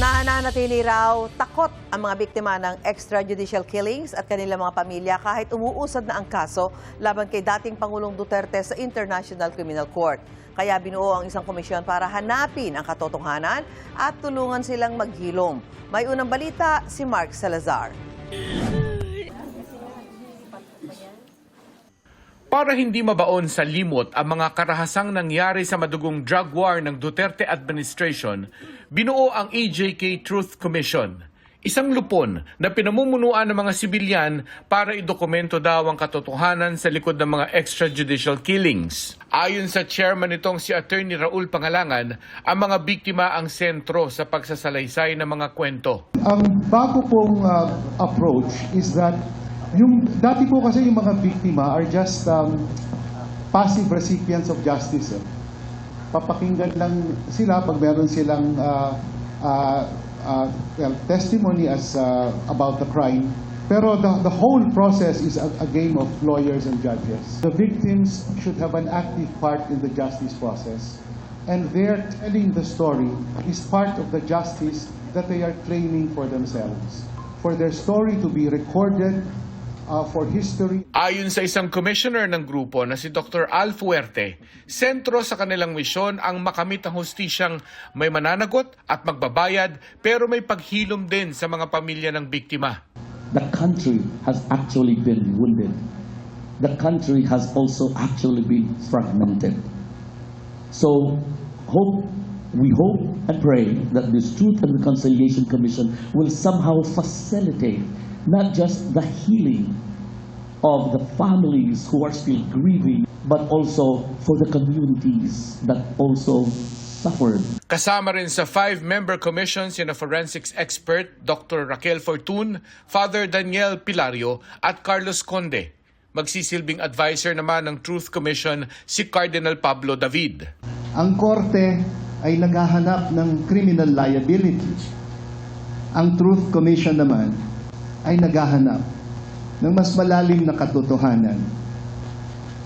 Nananatili raw takot ang mga biktima ng extrajudicial killings at kanilang mga pamilya kahit umuusad na ang kaso laban kay dating Pangulong Duterte sa International Criminal Court. Kaya binuo ang isang komisyon para hanapin ang katotohanan at tulungan silang maghilom. May unang balita si Mark Salazar. Para hindi mabaon sa limot ang mga karahasang nangyari sa madugong drug war ng Duterte administration, binuo ang AJK Truth Commission. Isang lupon na pinamumunuan ng mga sibilyan para idokumento daw ang katotohanan sa likod ng mga extrajudicial killings. Ayon sa chairman nitong si Attorney Raul Pangalangan, ang mga biktima ang sentro sa pagsasalaysay ng mga kwento. Ang bago pong approach is that yung dati po kasi yung mga biktima are just passive recipients of justice. Papakinggan lang sila pag meron silang testimony as about the crime. Pero the whole process is a game of lawyers and judges. The victims should have an active part in the justice process. And their telling the story is part of the justice that they are claiming for themselves. For their story to be recorded, for history. Ayon sa isang commissioner ng grupo na si Dr. Al Fuerte, sentro sa kanilang misyon ang makamit ang hustisyang may mananagot at magbabayad pero may paghilom din sa mga pamilya ng biktima. The country has actually been wounded. The country has also actually been fragmented. So we hope and pray that this Truth and Reconciliation Commission will somehow facilitate not just the healing of the families who are still grieving, but also for the communities that also suffered. Kasama rin sa 5-member commission sina forensics expert Dr. Raquel Fortun, Father Daniel Pilario at Carlos Conde. Magsisilbing advisor naman ng Truth Commission si Cardinal Pablo David. Ang korte ay naghahanap ng criminal liability. Ang Truth Commission naman ay naghahanap ng mas malalim na katotohanan.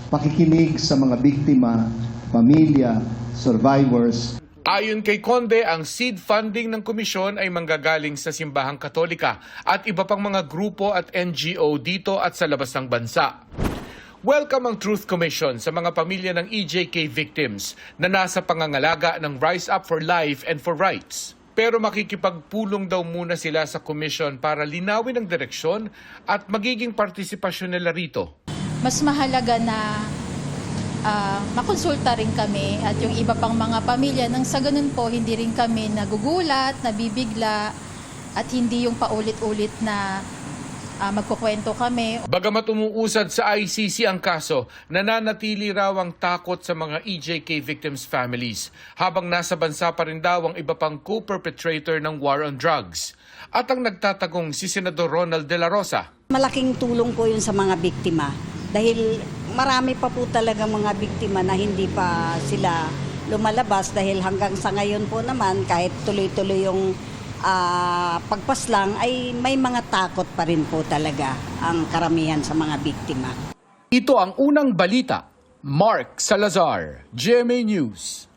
Pakikinig sa mga biktima, pamilya, survivors. Ayon kay Conde, ang seed funding ng komisyon ay manggagaling sa Simbahang Katolika at iba pang mga grupo at NGO dito at sa labas ng bansa. Welcome ang Truth Commission sa mga pamilya ng EJK victims na nasa pangangalaga ng Rise Up for Life and for Rights. Pero makikipagpulong daw muna sila sa komisyon para linawin ang direksyon at magiging partisipasyon nila rito. Mas mahalaga na makonsulta rin kami at yung iba pang mga pamilya nang sa ganun po hindi rin kami nagugulat, nabibigla at hindi yung paulit-ulit na magkukwento kami. Bagamat umuusad sa ICC ang kaso, nananatili raw ang takot sa mga EJK victims' families habang nasa bansa pa rin daw ang iba pang co-perpetrator ng war on drugs. At ang nagtatagong si Senador Ronald De La Rosa. Malaking tulong po yun sa mga biktima dahil marami pa po talaga mga biktima na hindi pa sila lumalabas dahil hanggang sa ngayon po naman kahit tuloy-tuloy yung pagpaslang ay may mga takot pa rin po talaga ang karamihan sa mga biktima. Ito ang unang balita. Mark Salazar, GMA News.